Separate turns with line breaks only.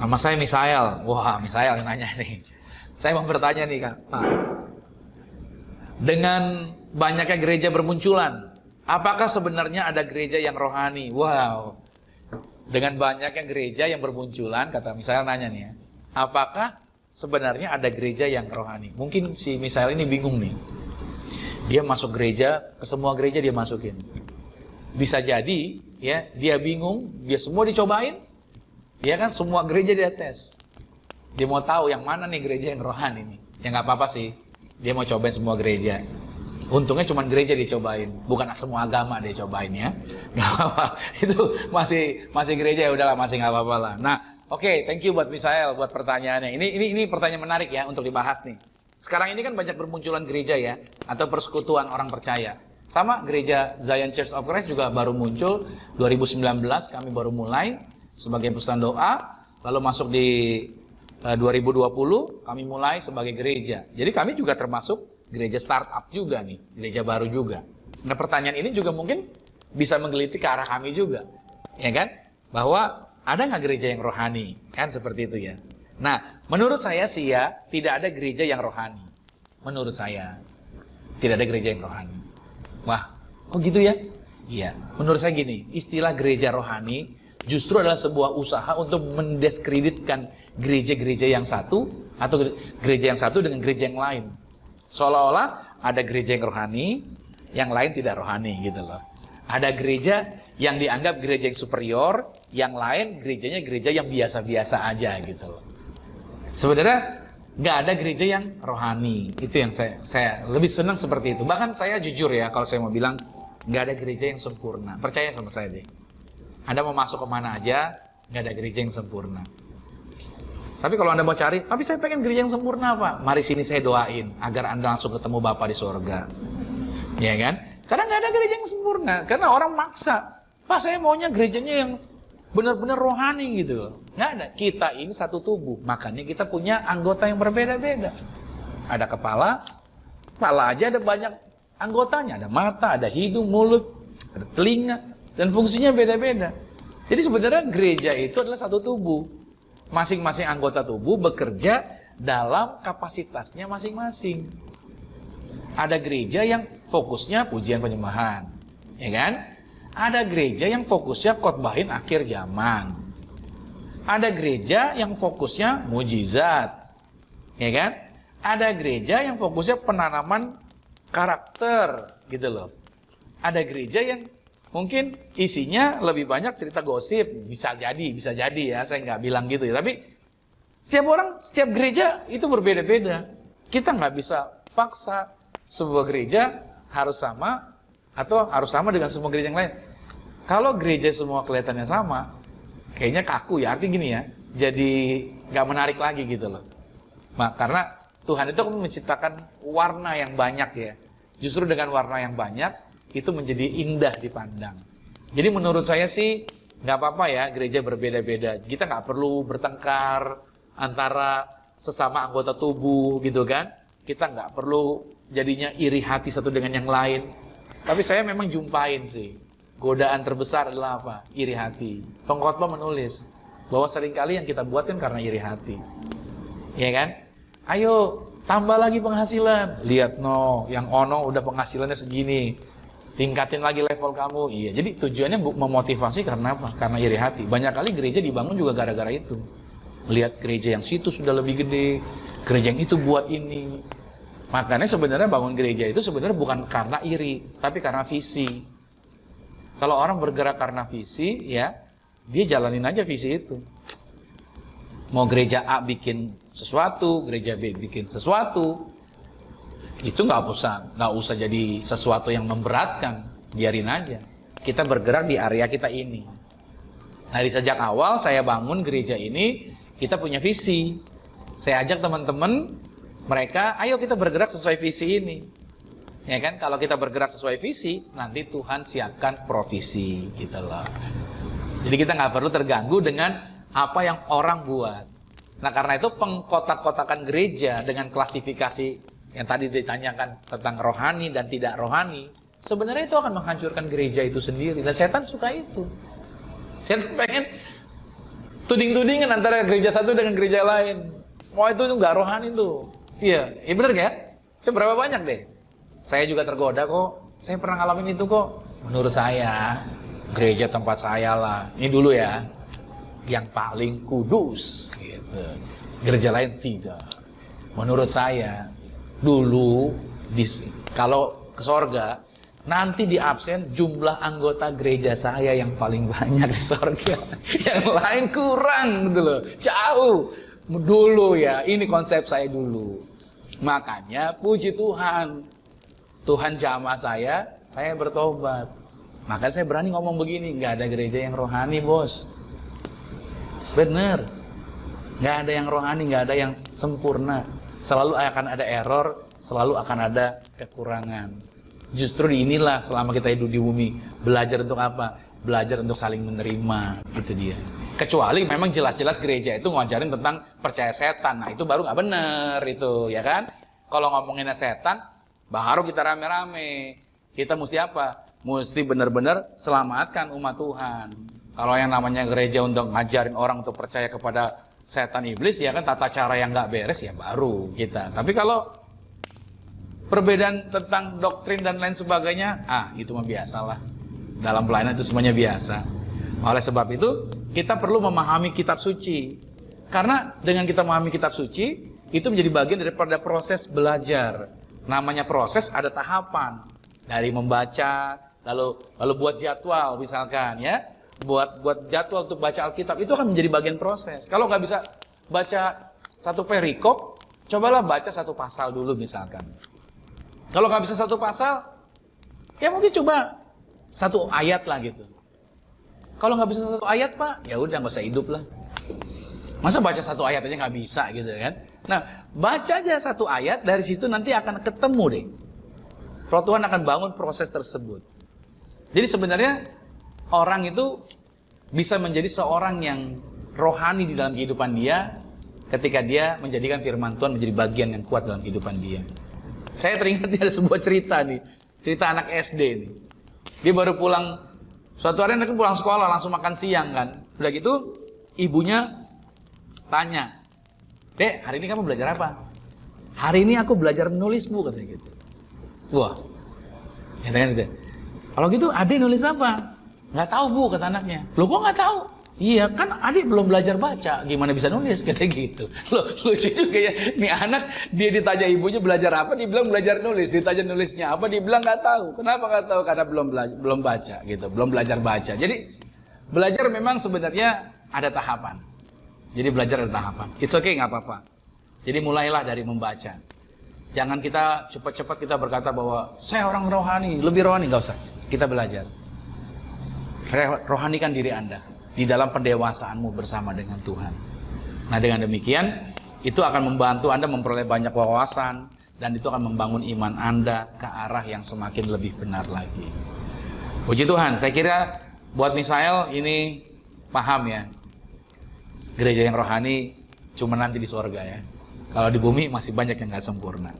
Nama saya Misael. Wah, Misael yang nanya nih. Saya mau bertanya nih Kak, Pak. Dengan banyaknya gereja bermunculan, apakah sebenarnya ada gereja yang rohani? Wow. Dengan banyaknya gereja yang bermunculan, kata Misael nanya nih ya, apakah sebenarnya ada gereja yang rohani? Mungkin si Misael ini bingung nih. Dia masuk gereja, ke semua gereja dia masukin. Bisa jadi ya, dia bingung, dia semua dicobain. Ya kan, semua gereja dia tes. Dia mau tahu yang mana nih gereja yang rohani nih. Ya nggak apa-apa sih. Dia mau cobain semua gereja. Untungnya cuma gereja dicobain, bukan semua agama dia cobain ya. Nggak apa-apa. Itu masih gereja, ya udahlah, masih nggak apa-apa lah. Nah, oke, thank you buat Misael buat pertanyaannya. Ini pertanyaan menarik ya untuk dibahas nih. Sekarang ini kan banyak bermunculan gereja ya, atau persekutuan orang percaya. Sama gereja Zion Church of Christ juga baru muncul 2019, kami baru mulai sebagai Persekutuan Doa, lalu masuk di 2020 kami mulai sebagai gereja. Jadi kami juga termasuk gereja startup juga nih, gereja baru juga. Nah, pertanyaan ini juga mungkin bisa menggelitik ke arah kami juga, ya kan? Bahwa ada nggak gereja yang rohani? Kan seperti itu ya. Nah, menurut saya sih ya, tidak ada gereja yang rohani. Menurut saya, tidak ada gereja yang rohani. Wah, kok gitu ya? Iya, menurut saya gini, istilah gereja rohani justru adalah sebuah usaha untuk mendiskreditkan gereja-gereja yang satu atau gereja yang satu dengan gereja yang lain. Seolah-olah ada gereja yang rohani, yang lain tidak rohani gitu loh. Ada gereja yang dianggap gereja yang superior, yang lain gerejanya gereja yang biasa-biasa aja gitu loh. Sebenarnya nggak ada gereja yang rohani. Itu yang saya lebih senang seperti itu. Bahkan saya jujur ya, kalau saya mau bilang nggak ada gereja yang sempurna. Percaya sama saya deh. Anda mau masuk kemana aja, nggak ada gereja yang sempurna. Tapi kalau Anda mau cari, tapi saya pengen gereja yang sempurna Pak. Mari sini saya doain, agar Anda langsung ketemu Bapa di surga. Ya kan? Karena nggak ada gereja yang sempurna. Karena orang maksa. Pak, saya maunya gerejanya yang benar-benar rohani gitu. Nggak ada. Kita ini satu tubuh. Makanya kita punya anggota yang berbeda-beda. Ada kepala aja ada banyak anggotanya. Ada mata, ada hidung, mulut, ada telinga. Dan fungsinya beda-beda. Jadi sebenarnya gereja itu adalah satu tubuh. Masing-masing anggota tubuh bekerja dalam kapasitasnya masing-masing. Ada gereja yang fokusnya pujian penyembahan. Ya kan? Ada gereja yang fokusnya khotbahin akhir zaman. Ada gereja yang fokusnya mujizat. Ya kan? Ada gereja yang fokusnya penanaman karakter. Gitu loh. Ada gereja yang mungkin isinya lebih banyak cerita gosip, bisa jadi ya, saya nggak bilang gitu ya. Tapi setiap orang, setiap gereja itu berbeda-beda. Kita nggak bisa paksa sebuah gereja harus sama atau harus sama dengan semua gereja yang lain. Kalau gereja semua kelihatannya sama, kayaknya kaku ya. Artinya gini ya, jadi nggak menarik lagi gitu loh. Nah, karena Tuhan itu menciptakan warna yang banyak ya. Justru dengan warna yang banyak itu menjadi indah dipandang. Jadi menurut saya sih nggak apa-apa ya gereja berbeda-beda. Kita nggak perlu bertengkar antara sesama anggota tubuh gitu kan. Kita nggak perlu jadinya iri hati satu dengan yang lain. Tapi saya memang jumpain sih, godaan terbesar adalah apa? Iri hati. Pengkhotbah menulis bahwa seringkali yang kita buat kan karena iri hati. Ya kan? Ayo tambah lagi penghasilan. Lihat yang ono udah penghasilannya segini. Tingkatin lagi level kamu. Iya, jadi tujuannya memotivasi karena apa? Karena iri hati. Banyak kali gereja dibangun juga gara-gara itu. Lihat gereja yang situ sudah lebih gede, gereja yang itu buat ini. Makanya sebenarnya bangun gereja itu sebenarnya bukan karena iri, tapi karena visi. Kalau orang bergerak karena visi, ya, dia jalanin aja visi itu. Mau gereja A bikin sesuatu, gereja B bikin sesuatu, itu nggak usah jadi sesuatu yang memberatkan, biarin aja. Kita bergerak di area kita ini. Dari sejak awal saya bangun gereja ini, kita punya visi. Saya ajak teman-teman mereka, ayo kita bergerak sesuai visi ini. Ya kan? Kalau kita bergerak sesuai visi, nanti Tuhan siapkan provisi gitu loh. Jadi kita nggak perlu terganggu dengan apa yang orang buat. Nah, karena itu pengkotak-kotakan gereja dengan klasifikasi yang tadi ditanyakan tentang rohani dan tidak rohani, sebenarnya itu akan menghancurkan gereja itu sendiri. Dan setan suka itu. Setan pengen tuding-tudingan antara gereja satu dengan gereja lain. Wah itu nggak rohani tuh. Iya, iya bener gak? Coba berapa banyak deh. Saya juga tergoda kok. Saya pernah ngalamin itu kok. Menurut saya, gereja tempat saya lah. Ini dulu ya, yang paling kudus. Gitu. Gereja lain tidak. Menurut saya, dulu kalau ke sorga, nanti di absen jumlah anggota gereja saya yang paling banyak di sorga. Yang lain kurang gitu loh. Jauh. Dulu ya, ini konsep saya dulu. Makanya puji Tuhan. Tuhan jamah saya bertobat. Makanya saya berani ngomong begini, nggak ada gereja yang rohani, bos. Bener. Nggak ada yang rohani, nggak ada yang sempurna. Selalu akan ada error, selalu akan ada kekurangan. Justru inilah selama kita hidup di bumi, belajar untuk apa? Belajar untuk saling menerima, itu dia. Kecuali memang jelas-jelas gereja itu ngajarin tentang percaya setan. Nah itu baru nggak bener itu, ya kan? Kalau ngomonginnya setan, baru kita rame-rame. Kita mesti apa? Mesti benar-benar selamatkan umat Tuhan. Kalau yang namanya gereja untuk ngajarin orang untuk percaya kepada setan iblis, ya kan tata cara yang nggak beres, ya baru kita. Tapi kalau perbedaan tentang doktrin dan lain sebagainya, itu mah biasalah. Dalam pelayanan itu semuanya biasa. Oleh sebab itu, kita perlu memahami kitab suci. Karena dengan kita memahami kitab suci, itu menjadi bagian daripada proses belajar. Namanya proses, ada tahapan. Dari membaca, lalu buat jadwal misalkan ya. Buat jadwal untuk baca Alkitab, itu akan menjadi bagian proses. Kalau nggak bisa baca satu perikop, cobalah baca satu pasal dulu misalkan. Kalau nggak bisa satu pasal, ya mungkin coba satu ayat lah gitu. Kalau nggak bisa satu ayat Pak, ya udah nggak usah hidup lah. Masa baca satu ayat aja nggak bisa gitu kan? Nah, baca aja satu ayat, dari situ nanti akan ketemu deh. Roh Tuhan akan bangun proses tersebut. Jadi sebenarnya orang itu bisa menjadi seorang yang rohani di dalam kehidupan dia ketika dia menjadikan firman Tuhan menjadi bagian yang kuat dalam kehidupan dia. Saya teringat ada sebuah cerita nih, cerita anak SD nih. Dia baru pulang, suatu hari anaknya pulang sekolah langsung makan siang kan. Udah gitu ibunya tanya, "Dek, hari ini kamu belajar apa?" "Hari ini aku belajar menulis Bu," katanya gitu. Wah, katanya gitu. "Kalau gitu adik nulis apa?" "Nggak tahu Bu," kata anaknya. "Loh kok nggak tahu?" "Iya kan adik belum belajar baca, gimana bisa nulis?" Kata gitu. Loh lucu juga ya, nih anak dia ditanya ibunya belajar apa, dia bilang belajar nulis. Ditanya nulisnya apa, dia bilang nggak tahu. Kenapa nggak tahu? Karena belum baca gitu, belum belajar baca. Jadi belajar memang sebenarnya ada tahapan. Jadi belajar ada tahapan. It's okay, nggak apa-apa. Jadi mulailah dari membaca. Jangan kita cepat-cepat kita berkata bahwa saya orang rohani, lebih rohani, nggak usah. Kita belajar. Rohanikan diri Anda di dalam pendewasaanmu bersama dengan Tuhan. Nah dengan demikian, itu akan membantu Anda memperoleh banyak wawasan, dan itu akan membangun iman Anda ke arah yang semakin lebih benar lagi. Puji Tuhan, saya kira buat Misael ini paham ya. Gereja yang rohani cuma nanti di surga ya. Kalau di bumi masih banyak yang nggak sempurna.